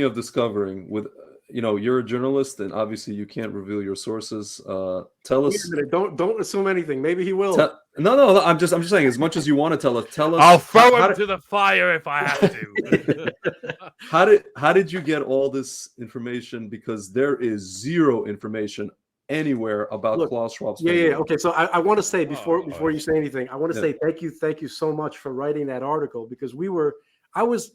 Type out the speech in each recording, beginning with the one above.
of discovering, with you're a journalist, and obviously you can't reveal your sources. Tell Wait a us. minute. Don't assume anything. Maybe he will. No. I'm just saying. As much as you want to tell us, I'll throw how him did, to the fire if I have to. how did you get all this information? Because there is zero information anywhere about Look, Klaus Schwab's yeah. family. Okay, so I want to say before Oh. you say anything, I want to Yeah. say thank you so much for writing that article, because I was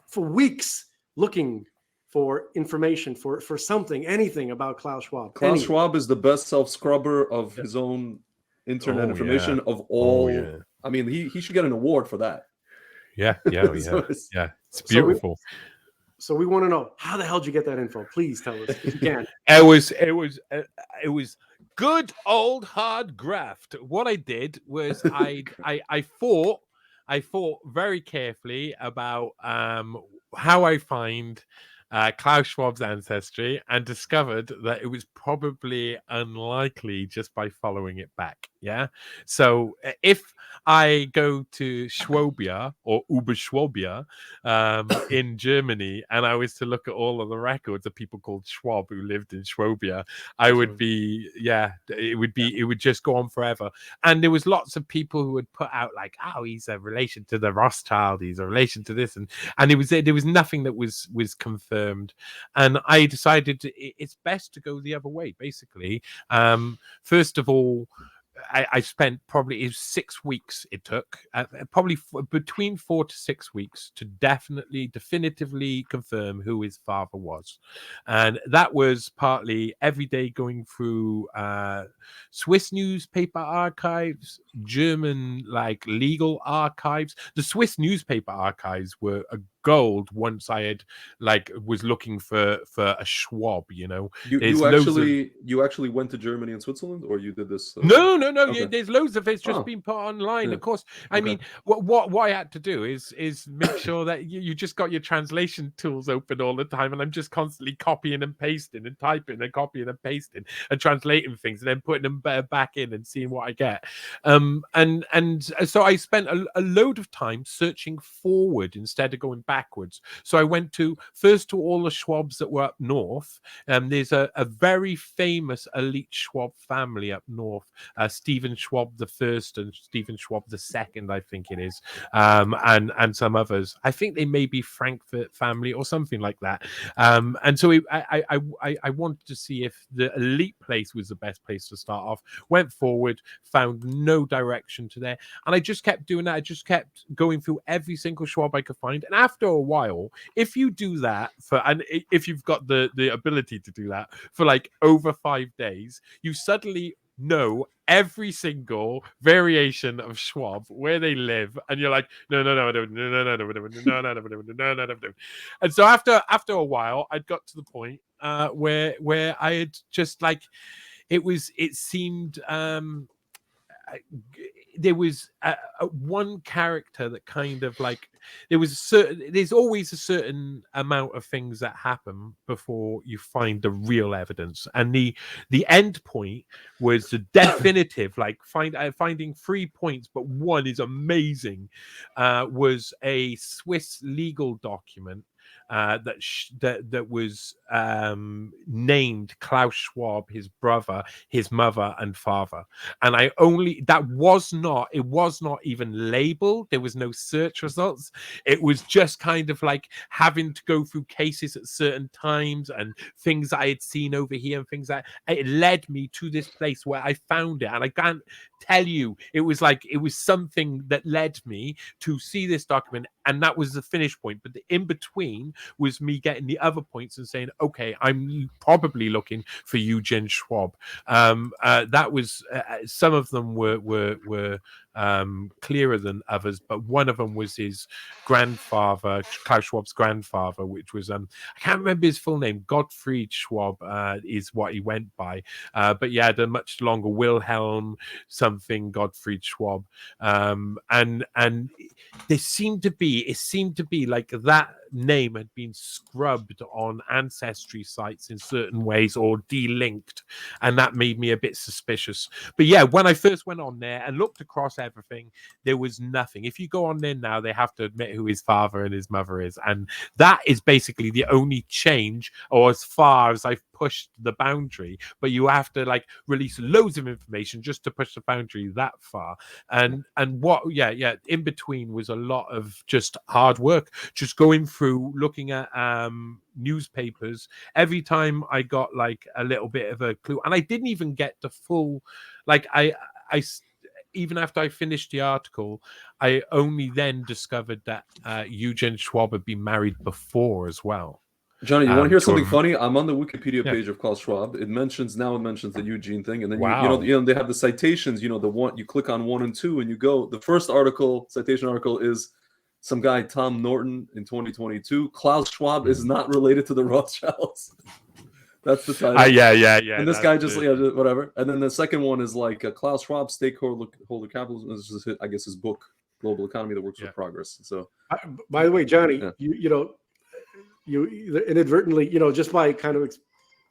for weeks looking for information for something, anything about Klaus Schwab. Klaus Schwab is the best self-scrubber of his own internet Oh, information yeah. of all. Oh, yeah. I mean, he should get an award for that. Yeah. So It's beautiful. So we want to know, how the hell did you get that info? Please tell us if you can. It was good old hard graft. What I did was I thought very carefully about how I find Klaus Schwab's ancestry, and discovered that it was probably unlikely just by following it back. Yeah. So if I go to Schwabia or Oberschwabia in Germany, and I was to look at all of the records of people called Schwab who lived in Schwabia, I would be, it would just go on forever. And there was lots of people who would put out like, oh, he's a relation to the Rothschild, he's a relation to this, and there was nothing that was confirmed. And I decided it's best to go the other way, basically. First of all, I spent probably 6 weeks. It took probably between 4 to 6 weeks to definitively confirm who his father was, and that was partly every day going through Swiss newspaper archives, German like legal archives. The Swiss newspaper archives were a gold once I had was looking for a Schwab. You actually went to Germany and Switzerland, or you did this? No. Okay. Yeah, there's loads of it's just been put online. Yeah. Of course, I mean, what I had to do is make sure that you just got your translation tools open all the time, and I'm just constantly copying and pasting and typing and copying and pasting and translating things and then putting them back in and seeing what I get. And so I spent a load of time searching forward instead of going backwards. So I went first to all the Schwabs that were up north. There's a very famous elite Schwab family up north, Stephen Schwab the first and Stephen Schwab the second, I think it is, and some others. I think they may be Frankfurt family or something like that. And so I wanted to see if the elite place was the best place to start off. Went forward, found no direction to there, and I just kept doing that. I just kept going through every single Schwab I could find, and after a while, if you do that and if you've got the ability to do that for like over 5 days, you suddenly know every single variation of Schwab, where they live, and you're like, no. And so after a while, I'd got to the point where I had just like, it seemed there was one character that kind of like, there's always a certain amount of things that happen before you find the real evidence, and the end point was the definitive, like finding 3 points, but one is amazing, was a Swiss legal document that was named Klaus Schwab, his brother, his mother, and father. And it was not even labeled. There was no search results. It was just kind of like having to go through cases at certain times and things I had seen over here and things that it led me to this place where I found it. And I can't tell you, it was something that led me to see this document, and that was the finish point. But the in between was me getting the other points and saying, okay, I'm probably looking for Eugen Schwab. That was some of them were clearer than others, but one of them was his grandfather, Klaus Schwab's grandfather, which was I can't remember his full name. Gottfried Schwab is what he went by, but yeah, the much longer Wilhelm something Gottfried Schwab, and it seemed to be like name had been scrubbed on ancestry sites in certain ways or delinked, and that made me a bit suspicious. But yeah, when I first went on there and looked across everything, there was nothing. If you go on there now, they have to admit who his father and his mother is, and that is basically the only change, or as far as I've pushed the boundary. But you have to like release loads of information just to push the boundary that far. And what in between was a lot of just hard work, just going through looking at newspapers every time I got like a little bit of a clue. And I didn't even get the full, like I even after I finished the article, I only then discovered that Eugene Schwab had been married before as well. Johnny, you want to hear something funny? I'm on the Wikipedia page of Klaus Schwab. It mentions the Eugene thing, and then you know they have the citations. You know, the one you click on 1 and 2, and you go. The first citation article is some guy Tom Norton in 2022. Klaus Schwab is not related to the Rothschilds. That's the title. Yeah. And this guy just whatever. And then the second one is like Klaus Schwab, Stakeholder Capitalism. This is I guess his book, Global Economy that Works for Progress. So, by the way, Johnny, you know. You inadvertently, just by kind of,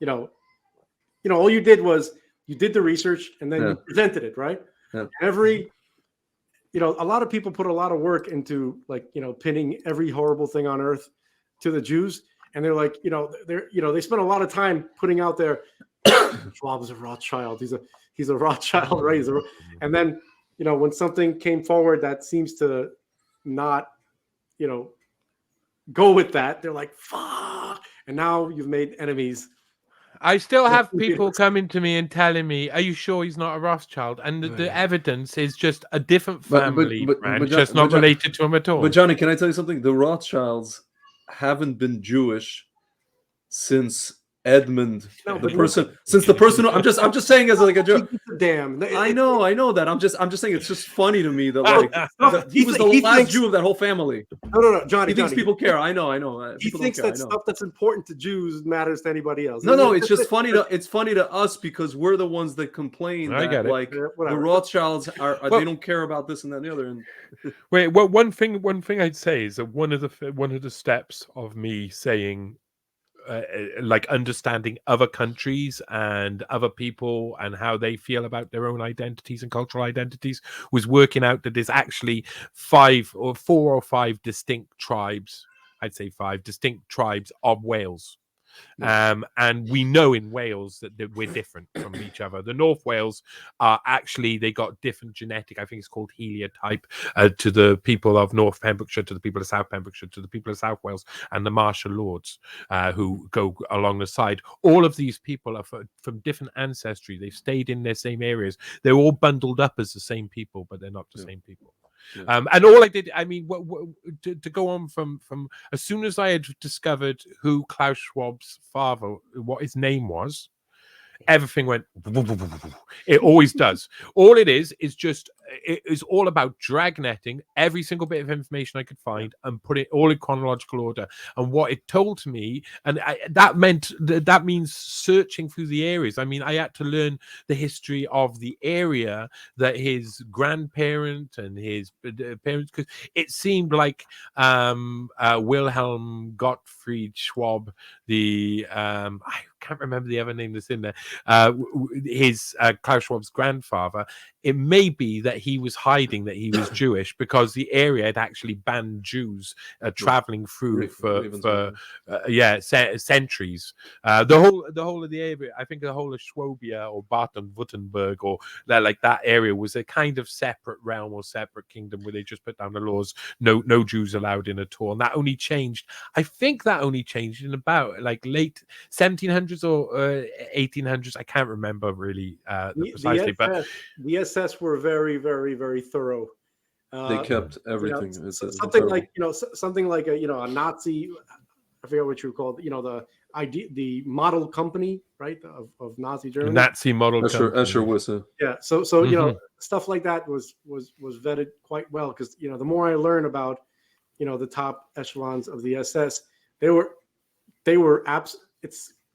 all you did was you did the research and then you presented it, right? Yeah. A lot of people put a lot of work into pinning every horrible thing on earth to the Jews, and they're like, they spend a lot of time putting out there, Schwab is a Rothschild, he's a Rothschild, right? And then, when something came forward that seems to not, go with that, they're like, fuck, and now you've made enemies. I still have people coming to me and telling me, are you sure he's not a Rothschild? And the evidence is just a different family branch, just not related to him at all. But Johnny, can I tell you something? The Rothschilds haven't been Jewish since Edmund, the person. I'm just saying as like a joke. Damn, I know that. I'm just saying it's just funny to me that like he was the last Jew of that whole family. No, Johnny. He thinks people care. I know. He thinks that stuff that's important to Jews matters to anybody else. No, it's just funny to us because we're the ones that complain that like the Rothschilds are they don't care about this and that and the other. And wait, well, one thing I'd say is that one of the steps of me saying. Like understanding other countries and other people and how they feel about their own identities and cultural identities was working out that there's actually 4 or 5 distinct tribes. I'd say 5 distinct tribes of Wales. And we know in Wales that we're different from each other. The North Wales are actually, they got different genetic, I think it's called heliotype, to the people of North Pembrokeshire, to the people of South Pembrokeshire, to the people of South Wales, and the Martial Lords who go along the side. All of these people are from different ancestry. They've stayed in their same areas. They're all bundled up as the same people, but they're not the same people. Yeah. And all I did, I mean, to go on from as soon as I had discovered who Klaus Schwab's father, what his name was, everything went. It always does. All it is just it is all about dragnetting every single bit of information I could find and put it all in chronological order. And what it told me, and that means searching through the areas. I mean, I had to learn the history of the area that his grandparent and his parents, because it seemed like Wilhelm Gottfried Schwab, I can't remember the other name that's in there, his Klaus Schwab's grandfather. It may be that he was hiding that he was Jewish because the area had actually banned Jews traveling through for centuries. The whole of the area, I think the whole of Schwabia or Baden-Württemberg or that area was a kind of separate realm or separate kingdom where they just put down the laws, no Jews allowed in at all. And that only changed, I think that only changed in about like late 1700s or 1800s. I can't remember really precisely, but the SS were very, very, very thorough. They kept everything. Something like a Nazi. I forget what you called. The model company, right, of Nazi Germany. Nazi model company. Escher Wisse. Yeah. So stuff like that was vetted quite well because the more I learn about the top echelons of the SS, they were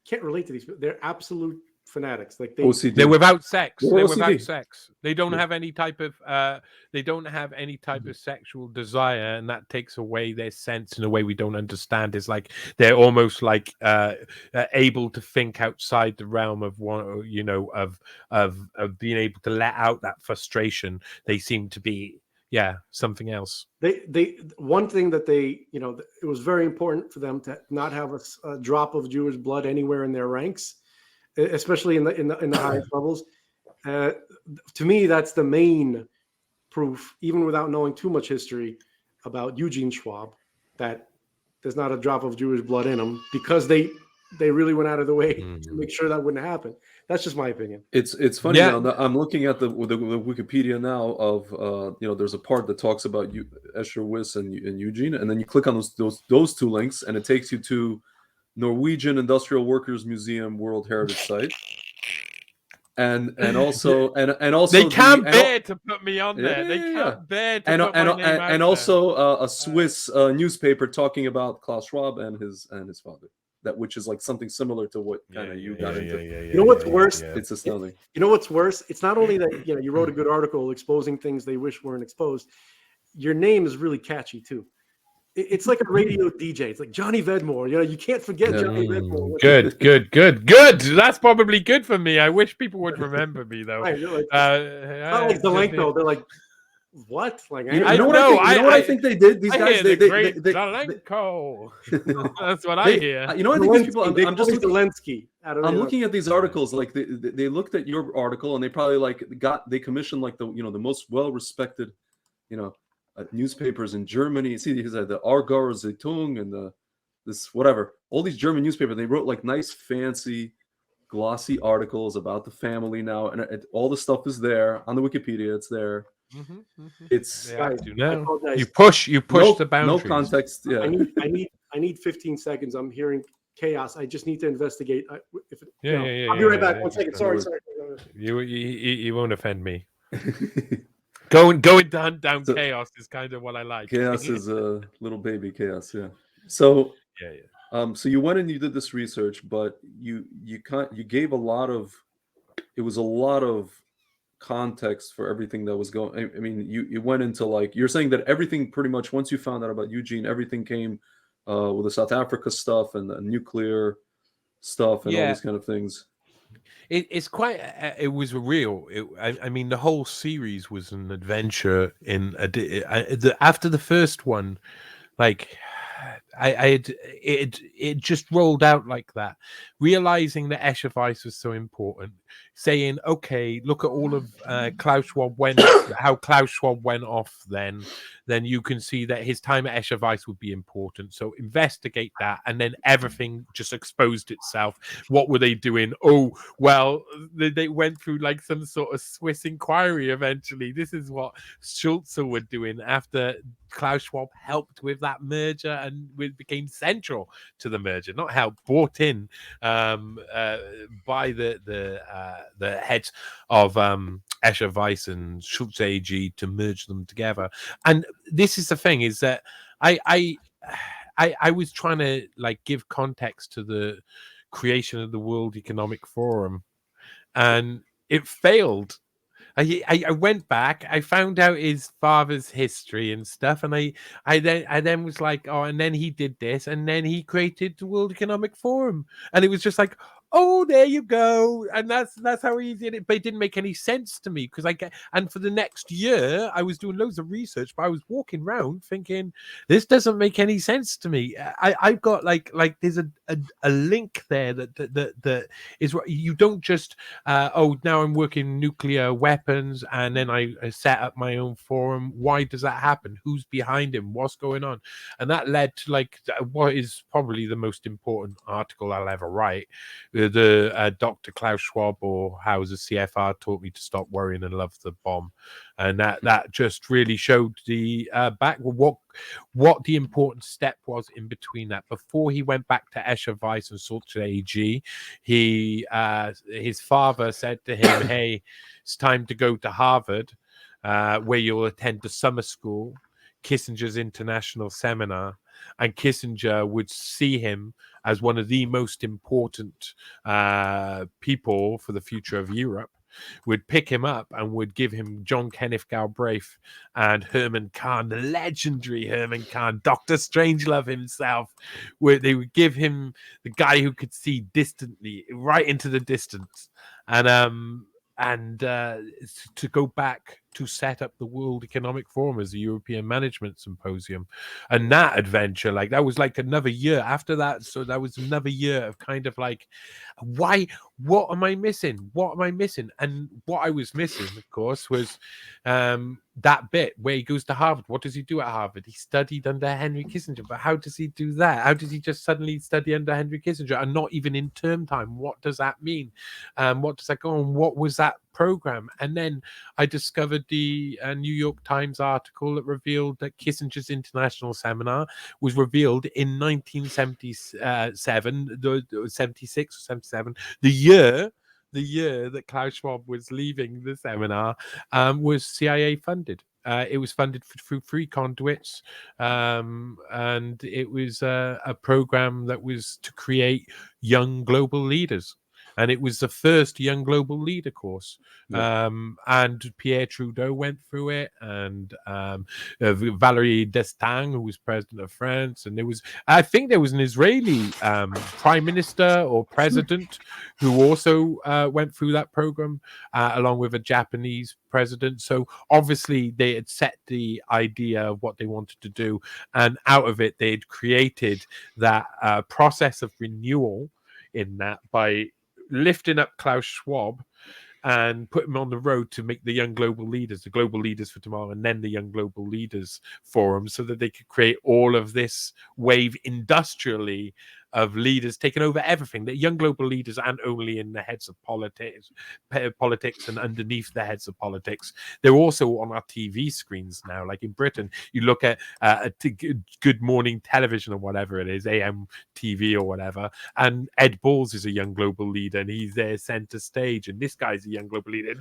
can't relate to these, but they're absolute fanatics. Like OCD. They're without sex. They're They're OCD. without sex. They don't have any type of sexual desire, and that takes away their sense in a way we don't understand. It's like they're almost like able to think outside the realm of one, you know, of being able to let out that frustration. They seem to be something else. They one thing that they, you know, it was very important for them to not have a drop of Jewish blood anywhere in their ranks, especially in the highest levels. To me, that's the main proof, even without knowing too much history about Eugene Schwab, that there's not a drop of Jewish blood in them, because they really went out of the way to make sure that wouldn't happen. That's just my opinion. It's funny now. I'm looking at the Wikipedia now of you know, there's a part that talks about Escher Wyss and Eugene, and then you click on those two links, and it takes you to Norwegian Industrial Workers Museum World Heritage Site, and also they can't bear to put me on there. They can't bear to put my name out and also a Swiss newspaper talking about Klaus Schwab and his father. That, which is like something similar to what kind of you got into. You know what's worse? It's astounding. You know what's worse? It's not only that, you know, you wrote a good article exposing things they wish weren't exposed. Your name is really catchy too. It's like a radio DJ. It's like Johnny Vedmore. You know, you can't forget Johnny Vedmore. Good. That's probably good for me. I wish people would remember me though. Right, like, not like Zelenko. They're like, what? Like, I know what I think they did. These guys, they Zelenko. That's what I hear. You know, I think these people. I'm just Zelensky. I'm looking at these articles. Like they looked at your article, and they probably they commissioned like the most well-respected, you know, newspapers in Germany. See, these are the Aargauer Zeitung and this whatever. All these German newspapers. They wrote like nice, fancy, glossy articles about the family now, and all the stuff is there on the Wikipedia. It's there. It's you push the boundaries. No context. Yeah, I need 15 seconds. I'm hearing chaos. I just need to investigate. I'll be right back. 1 second. Sorry. You won't offend me. Going down chaos is kind of what I like. Chaos is a little baby chaos. Yeah. So so you went and you did this research, but you gave a lot of. It was a lot of context for everything that was going. I mean, you went into like, you're saying that everything pretty much, once you found out about Eugene, everything came with the South Africa stuff and the nuclear stuff and all these kind of things. It's quite. It was real. I mean, the whole series was an adventure. After the first one, like it just rolled out like that. Realizing that Escher Wyss was so important, saying, okay, look at all of Klaus Schwab how Klaus Schwab went off. Then you can see that his time at Escher Wyss would be important. So investigate that, and then everything just exposed itself. What were they doing? Oh, well, they went through like some sort of Swiss inquiry eventually. This is what Schulze were doing after Klaus Schwab helped with that merger and became central to the merger. Not helped, brought in by the heads of Escher Wyss and Schulze AG to merge them together. And this is the thing, is that I was trying to like give context to the creation of the World Economic Forum, and it failed. I went back, I found out his father's history and stuff, and I then was like, oh, and then he did this, and then he created the World Economic Forum, and it was just like, oh, there you go, and that's how he did it. But it didn't make any sense to me, because and for the next year I was doing loads of research, but I was walking around thinking, this doesn't make any sense to me. I've got like there's a link there that is, you don't just oh, now I'm working nuclear weapons and then I set up my own forum. Why does that happen? Who's behind him? What's going on? And that led to like what is probably the most important article I'll ever write. The Dr. Klaus Schwab, or how the CFR taught me to stop worrying and love the bomb, and that just really showed the what the important step was in between that. Before he went back to Escher Wyss and Schulze AG, his father said to him, "Hey, it's time to go to Harvard, where you'll attend the summer school, Kissinger's International Seminar." and Kissinger would see him as one of the most important people for the future of Europe, would pick him up and would give him John Kenneth Galbraith and Herman Kahn, the legendary Herman Kahn, Dr. Strangelove himself, where they would give him the guy who could see distantly, right into the distance, and to go back to set up the World Economic Forum as a European Management Symposium. And that adventure, like, that was like another year after that. So that was another year of kind of like, what am I missing? What am I missing? And what I was missing, of course, was that bit where he goes to Harvard. What does he do at Harvard? He studied under Henry Kissinger. But how does he do that? How does he just suddenly study under Henry Kissinger and not even in term time? What does that mean? What does that go on? What was that program? And then I discovered the New York Times article that revealed that Kissinger's international seminar was revealed in 1977, 76 or 77, the year that Klaus Schwab was leaving the seminar, was CIA funded. It was funded through free conduits, and it was a program that was to create young global leaders. And it was the first young global leader course. Yeah. And Pierre Trudeau went through it, and Valéry Destin, who was president of France. And I think there was an Israeli prime minister or president who also went through that program, along with a Japanese president. So obviously they had set the idea of what they wanted to do. And out of it, they had created that process of renewal in that by lifting up Klaus Schwab and put him on the road to make the young global leaders for tomorrow, and then the young global leaders forum, so that they could create all of this wave industrially of leaders taking over everything. The young global leaders aren't only in the heads of politics and underneath the heads of politics. They're also on our TV screens now. Like in Britain, you look at Good Morning Television or whatever it is, AM TV or whatever, and Ed Balls is a young global leader, and he's there center stage, and this guy's a young global leader,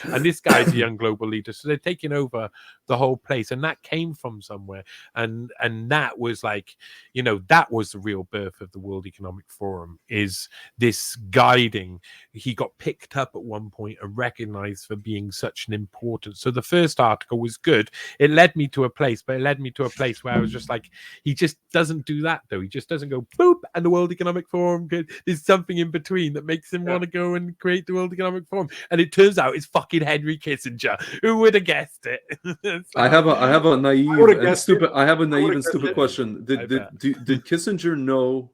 and this guy's a young global leader. So they're taking over the whole place, and that came from somewhere, and that was like, that was the real birth of the World Economic Forum, is this guiding. He got picked up at one point and recognized for being such an important. So the first article was good. It led me to a place, where I was just like, he just doesn't do that though. He just doesn't go boop and the World Economic Forum. There's something in between that makes him want to go and create the World Economic Forum. And it turns out it's fucking Henry Kissinger. Who would have guessed it? So, I have a naive and stupid question. Did Kissinger know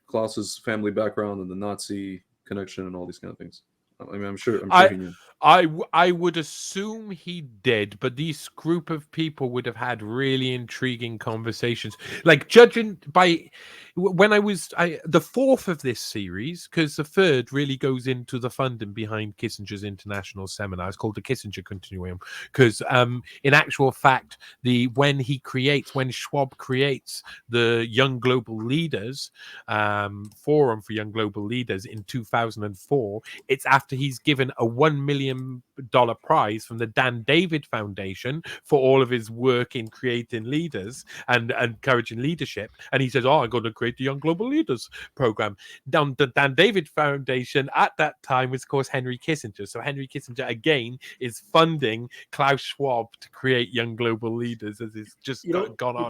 Klaus's family background and the Nazi connection and all these kind of things? I mean, I'm sure he knew. I would assume he did, but this group of people would have had really intriguing conversations. Like, judging by when the fourth of this series, because the third really goes into the funding behind Kissinger's international seminar. It's called the Kissinger Continuum, because in actual fact, when Schwab creates the Young Global Leaders Forum for Young Global Leaders in 2004, it's after he's given a $1 million prize from the Dan David Foundation for all of his work in creating leaders and encouraging leadership. And he says, I'm going to create the Young Global Leaders program. Down the Dan David Foundation at that time was, of course, Henry Kissinger. So Henry Kissinger, again, is funding Klaus Schwab to create Young Global Leaders, as it's just gone on.